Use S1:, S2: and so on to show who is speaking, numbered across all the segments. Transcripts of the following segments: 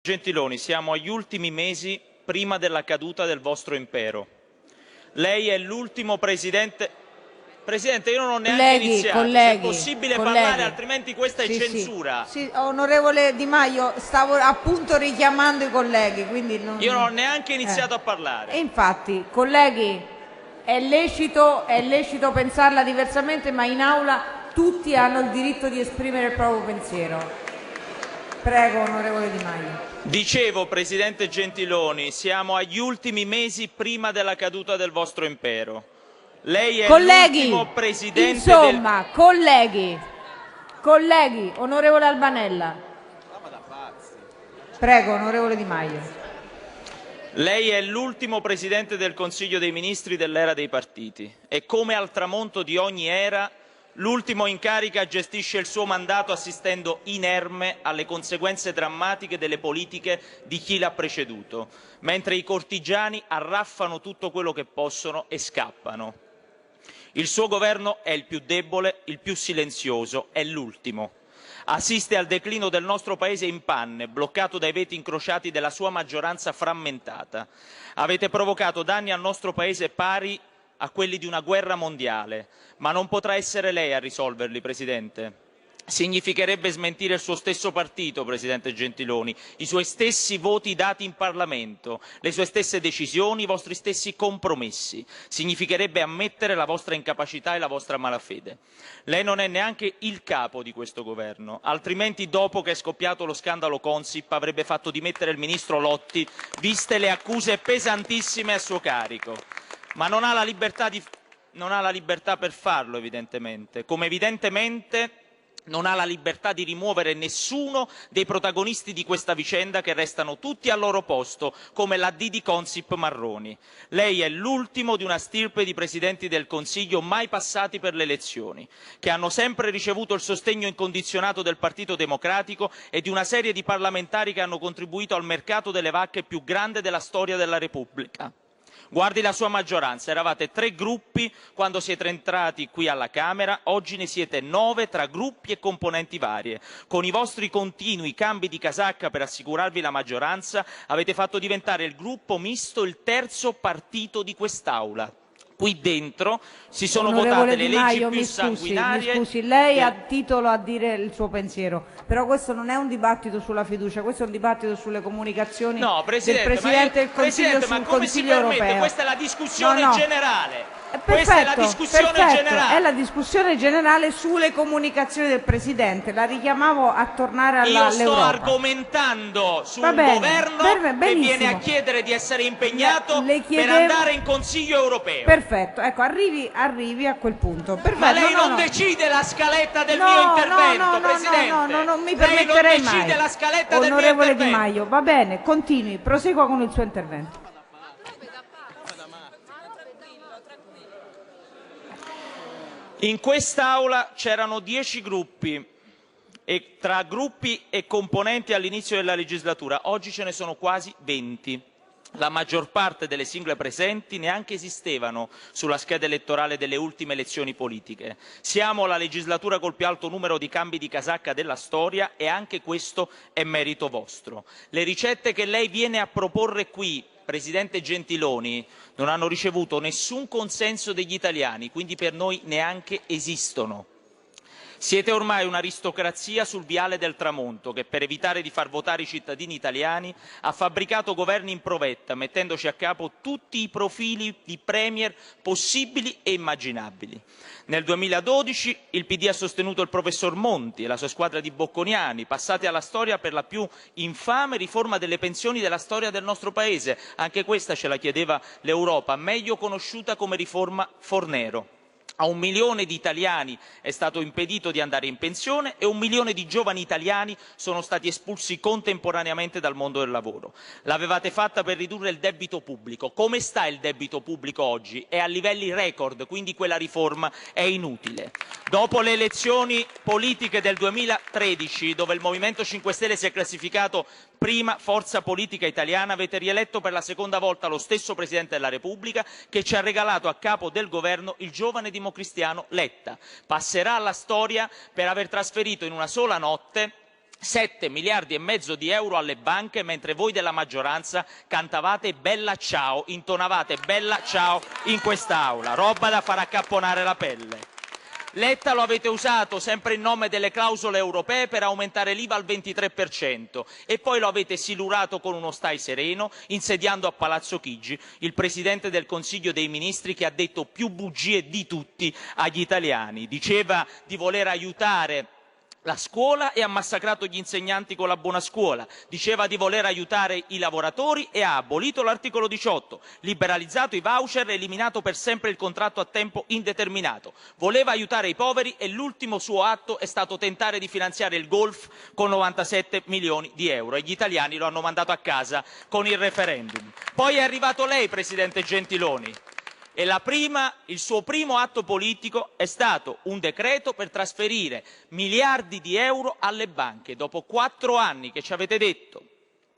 S1: Gentiloni, siamo agli ultimi mesi prima della caduta del vostro impero. Lei è l'ultimo presidente... Presidente, io non ho neanche iniziato, se è possibile parlare, altrimenti questa è censura.
S2: Sì, onorevole Di Maio, stavo appunto richiamando i colleghi, quindi non...
S1: Io non ho neanche iniziato a parlare.
S2: E infatti, colleghi, è lecito pensarla diversamente, ma in aula tutti hanno il diritto di esprimere il proprio pensiero. Prego, onorevole Di Maio.
S1: Dicevo, Presidente Gentiloni, siamo agli ultimi mesi prima della caduta del vostro impero. Lei è l'ultimo presidente
S2: colleghi, onorevole Albanella. Prego, onorevole Di Maio.
S1: Lei è l'ultimo Presidente del Consiglio dei Ministri dell'era dei partiti e, come al tramonto di ogni era, l'ultimo in carica gestisce il suo mandato assistendo inerme alle conseguenze drammatiche delle politiche di chi l'ha preceduto, mentre i cortigiani arraffano tutto quello che possono e scappano. Il suo governo è il più debole, il più silenzioso, è l'ultimo. Assiste al declino del nostro Paese in panne, bloccato dai veti incrociati della sua maggioranza frammentata. Avete provocato danni al nostro Paese pari a quelli di una guerra mondiale, ma non potrà essere lei a risolverli, Presidente. Significherebbe smentire il suo stesso partito, Presidente Gentiloni, i suoi stessi voti dati in Parlamento, le sue stesse decisioni, i vostri stessi compromessi. Significherebbe ammettere la vostra incapacità e la vostra malafede. Lei non è neanche il capo di questo governo, altrimenti dopo che è scoppiato lo scandalo Consip avrebbe fatto dimettere il ministro Lotti, viste le accuse pesantissime a suo carico. Ma non ha la libertà per farlo, evidentemente, come evidentemente non ha la libertà di rimuovere nessuno dei protagonisti di questa vicenda che restano tutti al loro posto, come la D di Consip Marroni. Lei è l'ultimo di una stirpe di Presidenti del Consiglio mai passati per le elezioni, che hanno sempre ricevuto il sostegno incondizionato del Partito Democratico e di una serie di parlamentari che hanno contribuito al mercato delle vacche più grande della storia della Repubblica. Guardi la sua maggioranza, eravate 3 gruppi quando siete entrati qui alla Camera, oggi ne siete 9 tra gruppi e componenti varie. Con i vostri continui cambi di casacca per assicurarvi la maggioranza avete fatto diventare il gruppo misto il terzo partito di quest'Aula. Qui dentro si sono votate le leggi più sanguinarie.
S2: Mi scusi, lei ha titolo a dire il suo pensiero, però questo non è un dibattito sulla fiducia, questo è un dibattito sulle comunicazioni del Presidente del Consiglio sul Consiglio europeo.
S1: Questa è la discussione generale.
S2: Perfetto, è la discussione generale sulle comunicazioni del Presidente. La richiamavo a tornare all'Europa.
S1: Io sto argomentando su un governo che viene a chiedere di essere impegnato per andare in Consiglio europeo.
S2: Perfetto, ecco, arrivi a quel punto. Perfetto,
S1: ma lei non decide la scaletta del mio intervento, Presidente.
S2: No, non mi permetterei mai.
S1: Lei non decide la scaletta del mio
S2: intervento.
S1: Onorevole
S2: Di Maio, va bene, continui, prosegua con il suo intervento.
S1: In quest'Aula c'erano 10 gruppi, e tra gruppi e componenti all'inizio della legislatura, oggi ce ne sono quasi 20. La maggior parte delle sigle presenti neanche esistevano sulla scheda elettorale delle ultime elezioni politiche. Siamo la legislatura col più alto numero di cambi di casacca della storia e anche questo è merito vostro. Le ricette che lei viene a proporre qui, Presidente Gentiloni, non hanno ricevuto nessun consenso degli italiani, quindi per noi neanche esistono. Siete ormai un'aristocrazia sul viale del tramonto che, per evitare di far votare i cittadini italiani, ha fabbricato governi in provetta, mettendoci a capo tutti i profili di premier possibili e immaginabili. Nel 2012 il PD ha sostenuto il professor Monti e la sua squadra di bocconiani, passati alla storia per la più infame riforma delle pensioni della storia del nostro Paese. Anche questa ce la chiedeva l'Europa, meglio conosciuta come riforma Fornero. A 1 milione di italiani è stato impedito di andare in pensione e 1 milione di giovani italiani sono stati espulsi contemporaneamente dal mondo del lavoro. L'avevate fatta per ridurre il debito pubblico. Come sta il debito pubblico oggi? È a livelli record, quindi quella riforma è inutile. Dopo le elezioni politiche del 2013, dove il Movimento 5 Stelle si è classificato prima forza politica italiana, avete rieletto per la seconda volta lo stesso Presidente della Repubblica che ci ha regalato a capo del governo il giovane democristiano Letta. Passerà alla storia per aver trasferito in una sola notte 7 miliardi e mezzo di euro alle banche, mentre voi della maggioranza cantavate Bella Ciao, intonavate Bella Ciao in quest'Aula, roba da far accapponare la pelle. Letta lo avete usato sempre in nome delle clausole europee per aumentare l'IVA al 23% e poi lo avete silurato con uno stai sereno, insediando a Palazzo Chigi il Presidente del Consiglio dei Ministri che ha detto più bugie di tutti agli italiani. Diceva di voler aiutare la scuola e ha massacrato gli insegnanti con la buona scuola, diceva di voler aiutare i lavoratori e ha abolito l'articolo 18, liberalizzato i voucher e eliminato per sempre il contratto a tempo indeterminato, voleva aiutare i poveri e l'ultimo suo atto è stato tentare di finanziare il golf con 97 milioni di euro e gli italiani lo hanno mandato a casa con il referendum. Poi è arrivato lei, Presidente Gentiloni. E il suo primo atto politico è stato un decreto per trasferire miliardi di euro alle banche. Dopo 4 anni che ci avete detto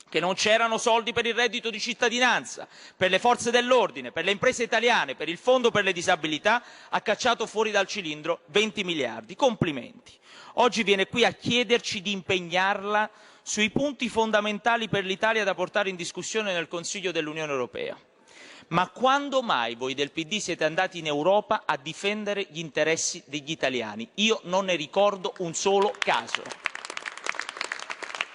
S1: che non c'erano soldi per il reddito di cittadinanza, per le forze dell'ordine, per le imprese italiane, per il fondo per le disabilità, ha cacciato fuori dal cilindro 20 miliardi. Complimenti. Oggi viene qui a chiederci di impegnarla sui punti fondamentali per l'Italia da portare in discussione nel Consiglio dell'Unione Europea. Ma quando mai voi del PD siete andati in Europa a difendere gli interessi degli italiani? Io non ne ricordo un solo caso.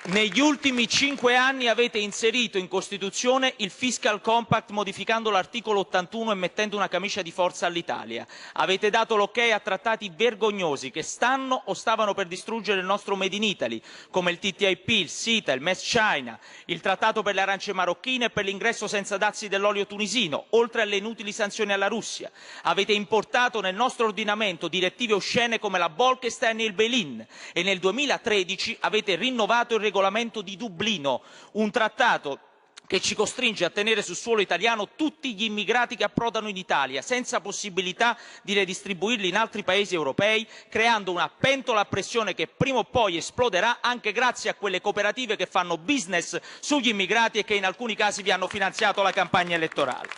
S1: Negli ultimi 5 anni avete inserito in Costituzione il Fiscal Compact modificando l'articolo 81 e mettendo una camicia di forza all'Italia. Avete dato l'ok a trattati vergognosi che stanno o stavano per distruggere il nostro Made in Italy, come il TTIP, il CETA, il MES China, il trattato per le arance marocchine e per l'ingresso senza dazi dell'olio tunisino, oltre alle inutili sanzioni alla Russia. Avete importato nel nostro ordinamento direttive oscene come la Bolkestein e il Bail-in e nel 2013 avete rinnovato il regolamento di Dublino, un trattato che ci costringe a tenere sul suolo italiano tutti gli immigrati che approdano in Italia, senza possibilità di redistribuirli in altri paesi europei, creando una pentola a pressione che prima o poi esploderà anche grazie a quelle cooperative che fanno business sugli immigrati e che in alcuni casi vi hanno finanziato la campagna elettorale.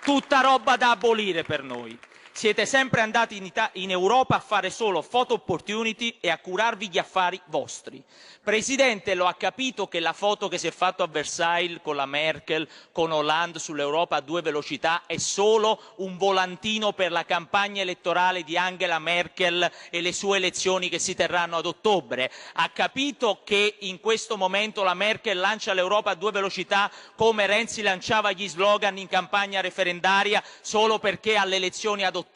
S1: Tutta roba da abolire per noi. Siete sempre andati in Europa a fare solo photo opportunity e a curarvi gli affari vostri. Presidente, lo ha capito che la foto che si è fatto a Versailles con la Merkel, con Hollande sull'Europa a 2 velocità è solo un volantino per la campagna elettorale di Angela Merkel e le sue elezioni che si terranno ad ottobre? Ha capito che in questo momento la Merkel lancia l'Europa a 2 velocità come Renzi lanciava gli slogan in campagna referendaria solo perché alle elezioni ad ottobre?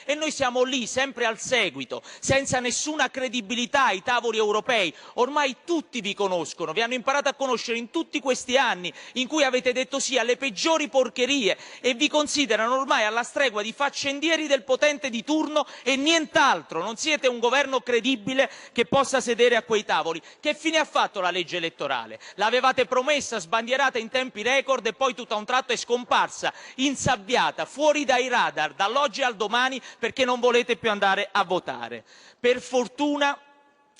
S1: E noi siamo lì sempre al seguito, senza nessuna credibilità ai tavoli europei. Ormai tutti vi conoscono, vi hanno imparato a conoscere in tutti questi anni in cui avete detto sì alle peggiori porcherie e vi considerano ormai alla stregua di faccendieri del potente di turno e nient'altro. Non siete un governo credibile che possa sedere a quei tavoli. Che fine ha fatto la legge elettorale? L'avevate promessa, sbandierata in tempi record e poi tutto a un tratto è scomparsa, insabbiata, fuori dai radar, dall'oggi al domani perché non volete più andare a votare. Per fortuna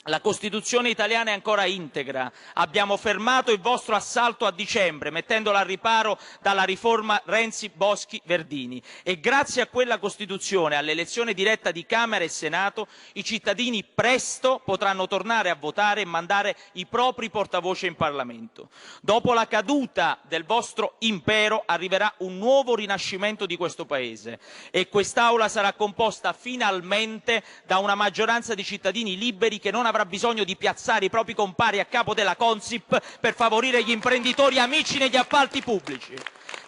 S1: la Costituzione italiana è ancora integra. Abbiamo fermato il vostro assalto a dicembre, mettendola al riparo dalla riforma Renzi-Boschi-Verdini. E grazie a quella Costituzione, all'elezione diretta di Camera e Senato, i cittadini presto potranno tornare a votare e mandare i propri portavoce in Parlamento. Dopo la caduta del vostro impero arriverà un nuovo rinascimento di questo Paese e quest'Aula sarà composta finalmente da una maggioranza di cittadini liberi che non avrà bisogno di piazzare i propri compari a capo della Consip per favorire gli imprenditori amici negli appalti pubblici,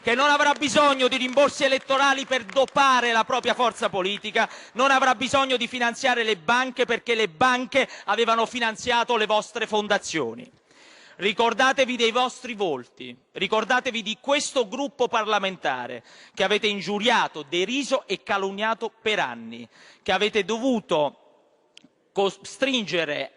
S1: che non avrà bisogno di rimborsi elettorali per dopare la propria forza politica, non avrà bisogno di finanziare le banche perché le banche avevano finanziato le vostre fondazioni. Ricordatevi dei vostri volti, ricordatevi di questo gruppo parlamentare che avete ingiuriato, deriso e calunniato per anni, che avete dovuto costringere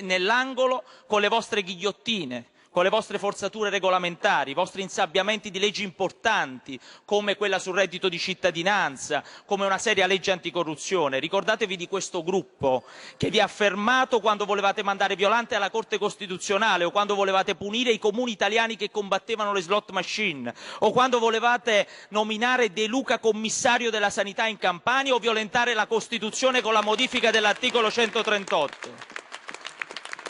S1: nell'angolo con le vostre ghigliottine, con le vostre forzature regolamentari, i vostri insabbiamenti di leggi importanti, come quella sul reddito di cittadinanza, come una seria legge anticorruzione. Ricordatevi di questo gruppo che vi ha fermato quando volevate mandare Violante alla Corte Costituzionale o quando volevate punire i comuni italiani che combattevano le slot machine o quando volevate nominare De Luca commissario della sanità in Campania o violentare la Costituzione con la modifica dell'articolo 138.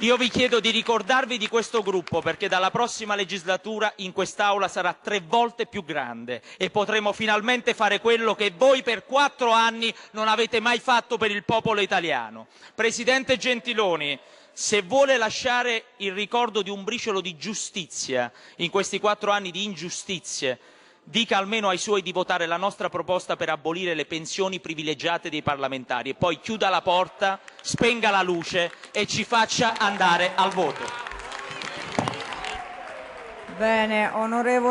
S1: Io vi chiedo di ricordarvi di questo gruppo, perché dalla prossima legislatura in quest'Aula sarà 3 volte più grande e potremo finalmente fare quello che voi per 4 anni non avete mai fatto per il popolo italiano. Presidente Gentiloni, se vuole lasciare il ricordo di un briciolo di giustizia in questi 4 anni di ingiustizie, dica almeno ai suoi di votare la nostra proposta per abolire le pensioni privilegiate dei parlamentari e poi chiuda la porta, spenga la luce e ci faccia andare al voto.
S2: Bene, onorevole